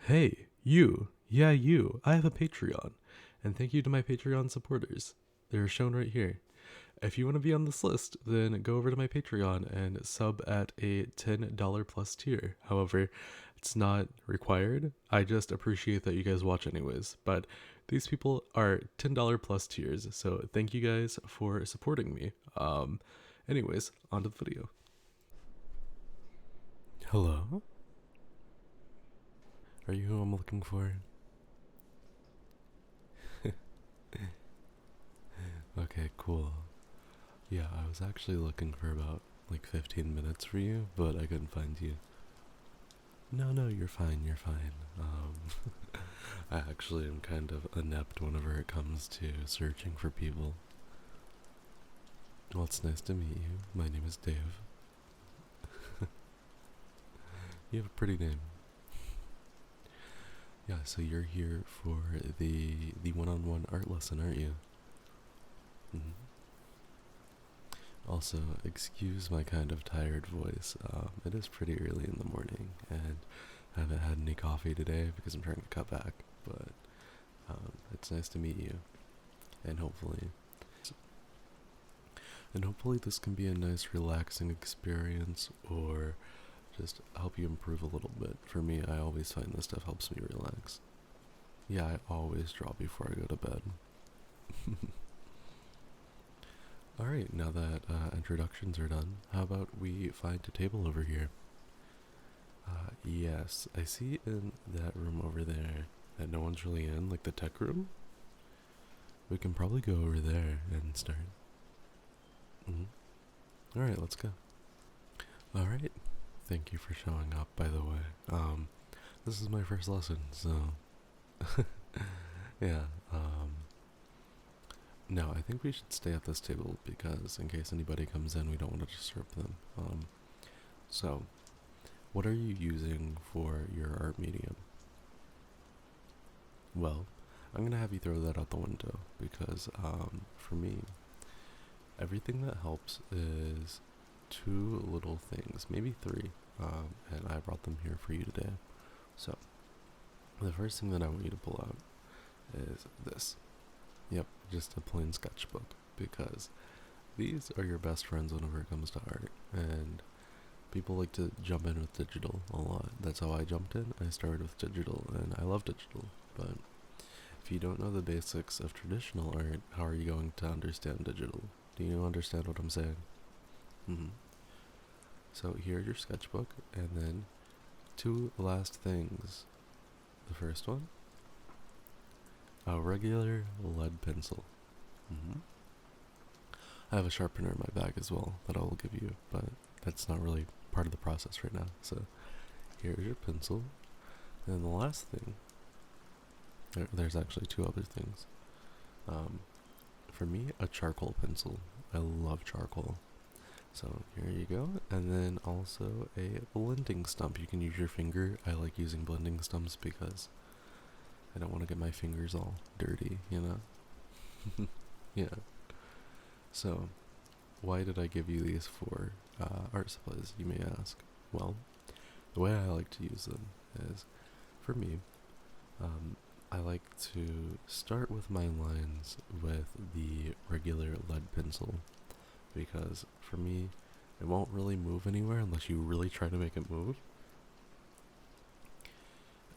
Hey, you. Yeah, you. I have a Patreon. And thank you to my Patreon supporters. They're shown right here. If you want to be on this list, then go over to my Patreon and sub at a $10 plus tier. However, it's not required. I just appreciate that you guys watch anyways. But these people are $10 plus tiers, so thank you guys for supporting me. Anyways, on to the video. Hello? Are you who I'm looking for? Okay, cool. Yeah, I was actually looking for about like 15 minutes for you, but I couldn't find you. No, you're fine, you're fine. I actually am kind of inept whenever it comes to searching for people. Well, it's nice to meet you. My name is Dave. You have a pretty name. Yeah, so you're here for the one-on-one art lesson, aren't you? Mm-hmm. Also, excuse my kind of tired voice. It is pretty early in the morning, and I haven't had any coffee today because I'm trying to cut back. But it's nice to meet you, and hopefully this can be a nice, relaxing experience, or just help you improve a little bit. For me, I always find this stuff helps me relax. Yeah, I always draw before I go to bed. Alright, now that introductions are done, how about we find a table over here? Yes, I see in that room over there that no one's really in, like the tech room. We can probably go over there and start. Alright, let's go. Alright, thank you for showing up, by the way. This is my first lesson, so yeah. No, I think we should stay at this table because in case anybody comes in, we don't want to disturb them. So, what are you using for your art medium? Well, I'm gonna have you throw that out the window because for me, everything that helps is two little things, maybe three, and I brought them here for you today. So, the first thing that I want you to pull out is this. Yep, just a plain sketchbook, because these are your best friends whenever it comes to art, and people like to jump in with digital a lot. That's how I jumped in. I started with digital, and I love digital, but if you don't know the basics of traditional art, how are you going to understand digital? Do you understand what I'm saying? Mm-hmm. So here's your sketchbook, and then two last things. The first one, a regular lead pencil. Mm-hmm. I have a sharpener in my bag as well that I will give you, but that's not really part of the process right now. So here's your pencil. And the last thing, there's actually two other things. For me, a charcoal pencil. I love charcoal. So here you go. And then also a blending stump. You can use your finger. I like using blending stumps because I don't want to get my fingers all dirty, you know? Yeah. So, why did I give you these for art supplies, you may ask? Well, the way I like to use them is, for me, I like to start with my lines with the regular lead pencil, because for me, it won't really move anywhere unless you really try to make it move.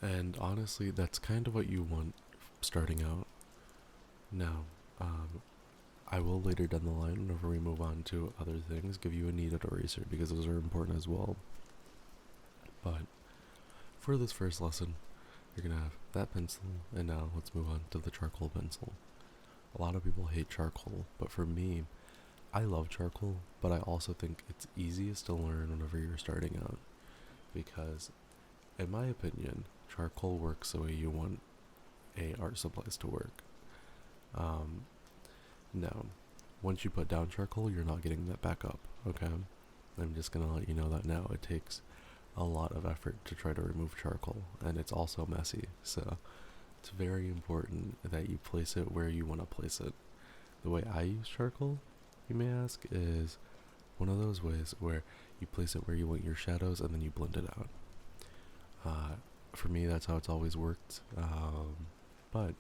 And honestly, that's kind of what you want starting out. Now, I will later down the line, whenever we move on to other things, give you a kneaded eraser because those are important as well. But for this first lesson, you're going to have that pencil, and now let's move on to the charcoal pencil. A lot of people hate charcoal, but for me, I love charcoal, but I also think it's easiest to learn whenever you're starting out because, in my opinion, charcoal works the way you want a art supplies to work. Now, once you put down charcoal, you're not getting that back up, okay? I'm just gonna let you know that now. It takes a lot of effort to try to remove charcoal, and it's also messy, so it's very important that you place it where you want to place it. The way I use charcoal, you may ask, is one of those ways where you place it where you want your shadows and then you blend it out. For me, that's how it's always worked. But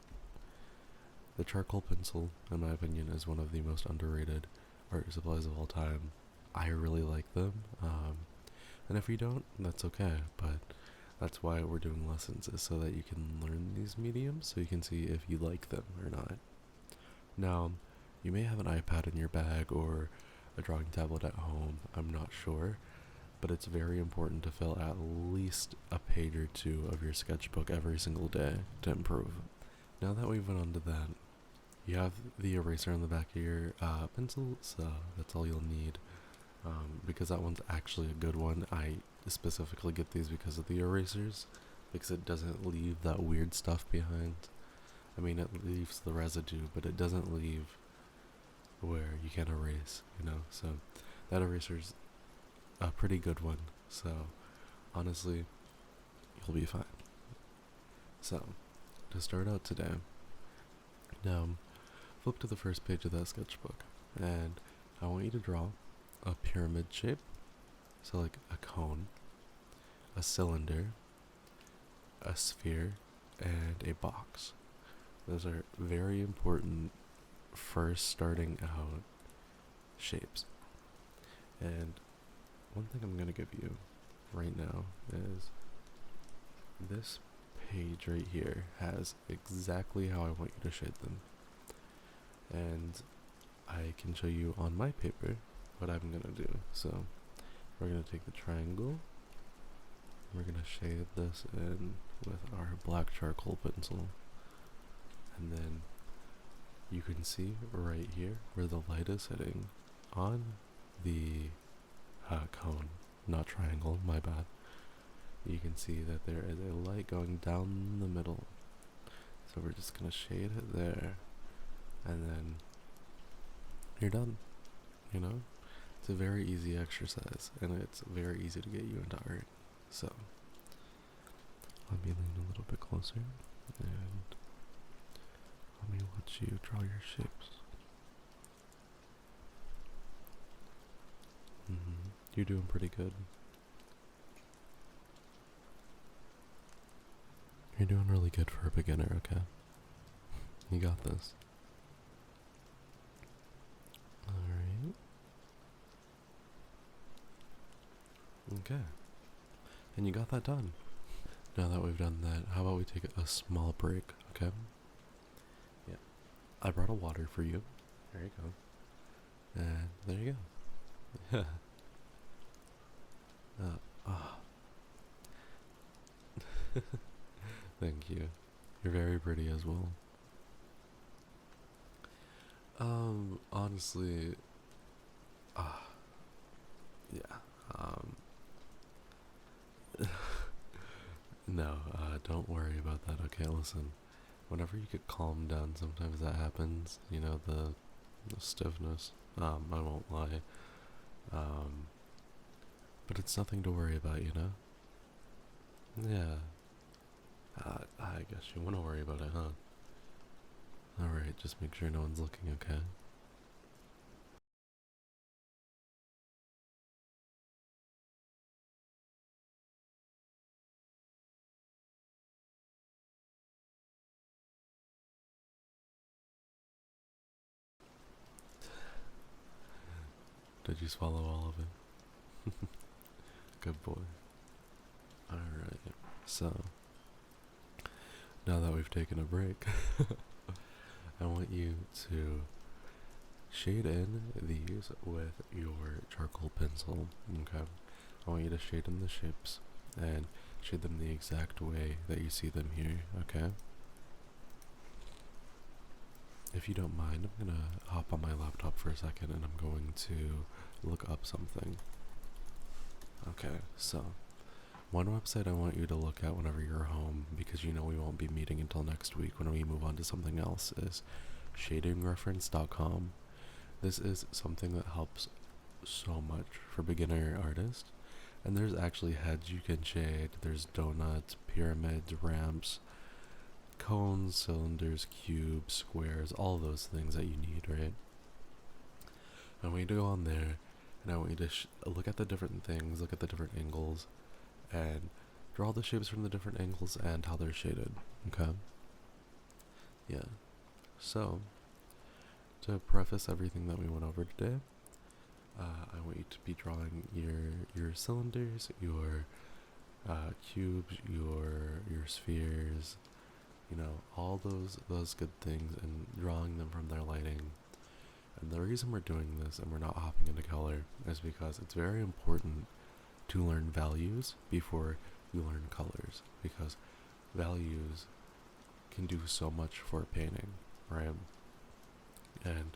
the charcoal pencil, in my opinion, is one of the most underrated art supplies of all time. I really like them. And if you don't, that's okay. But that's why we're doing lessons, is so that you can learn these mediums, so you can see if you like them or not. Now, you may have an iPad in your bag or a drawing tablet at home, I'm not sure, but it's very important to fill at least a page or two of your sketchbook every single day to improve. Now that we've went on to that, you have the eraser on the back of your pencil, so that's all you'll need. Because that one's actually a good one. I specifically get these because of the erasers, because it doesn't leave that weird stuff behind. I mean, it leaves the residue, but it doesn't leave where you can erase, So that eraser's a pretty good one. So honestly, you'll be fine. So to start out today, now flip to the first page of that sketchbook, and I want you to draw a pyramid shape, so like a cone, a cylinder, a sphere, and a box. Those are very important first starting out shapes. And one thing I'm going to give you right now is this page right here has exactly how I want you to shape them. And I can show you on my paper what I'm going to do. So we're going to take the triangle, we're going to shade this in with our black charcoal pencil, and then you can see right here where the light is hitting on the cone, not triangle, my bad. You can see that there is a light going down the middle. So we're just going to shade it there, and then you're done. It's a very easy exercise, and it's very easy to get you into art. So let me lean a little bit closer, and let me watch you draw your shapes. You're doing pretty good. You're doing really good for a beginner, okay? You got this. Alright. Okay. And you got that done. Now that we've done that, how about we take a small break, okay? Yeah. I brought a water for you. There you go. And there you go. Yeah. Thank you. You're very pretty as well. Honestly, yeah. No, don't worry about that, okay? Listen, whenever you get calmed down, sometimes that happens, the stiffness. I won't lie. But it's nothing to worry about, Yeah. I guess you want to worry about it, huh? Alright, just make sure no one's looking, okay? Did you swallow all of it? Good boy. Alright, so, now that we've taken a break, I want you to shade in these with your charcoal pencil, okay? I want you to shade in the shapes and shade them the exact way that you see them here, okay? If you don't mind, I'm gonna hop on my laptop for a second and I'm going to look up something. Okay, so one website I want you to look at whenever you're home, because we won't be meeting until next week when we move on to something else, is shadingreference.com. This is something that helps so much for beginner artists. And there's actually heads you can shade, there's donuts, pyramids, ramps, cones, cylinders, cubes, squares, all those things that you need, right? I want you to go on there, and I want you to look at the different things, look at the different angles, and draw the shapes from the different angles and how they're shaded. Okay? Yeah. So, to preface everything that we went over today, I want you to be drawing your cylinders, your cubes, your spheres, all those good things, and drawing them from their lighting. And the reason we're doing this and we're not hopping into color is because it's very important to learn values before you learn colors, because values can do so much for painting, right? And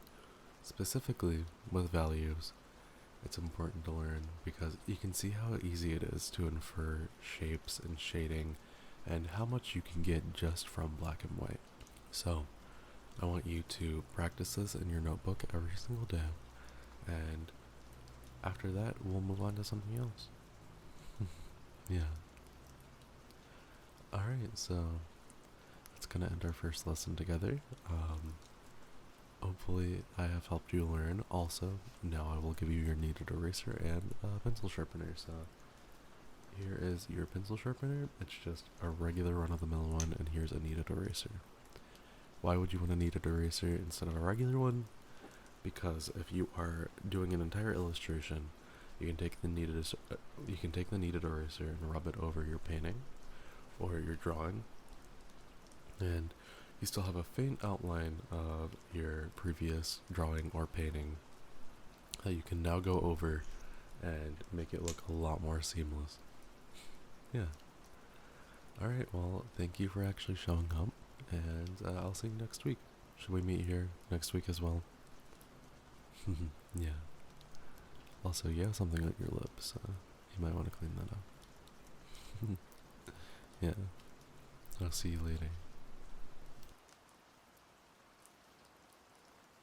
specifically with values, it's important to learn because you can see how easy it is to infer shapes and shading and how much you can get just from black and white. So, I want you to practice this in your notebook every single day, and after that, we'll move on to something else. Yeah. Alright, so that's gonna end our first lesson together. Hopefully I have helped you learn. Also, now I will give you your kneaded eraser and a pencil sharpener. So here is your pencil sharpener. It's just a regular run-of-the-mill one, and here's a kneaded eraser. Why would you want a kneaded eraser instead of a regular one? Because if you are doing an entire illustration, you can take the kneaded eraser and rub it over your painting or your drawing, and you still have a faint outline of your previous drawing or painting that you can now go over and make it look a lot more seamless. Yeah. Alright, well, thank you for actually showing up, and I'll see you next week. Should we meet here next week as well? Yeah. Also, you have something on your lips, so you might want to clean that up. Yeah. I'll see you later.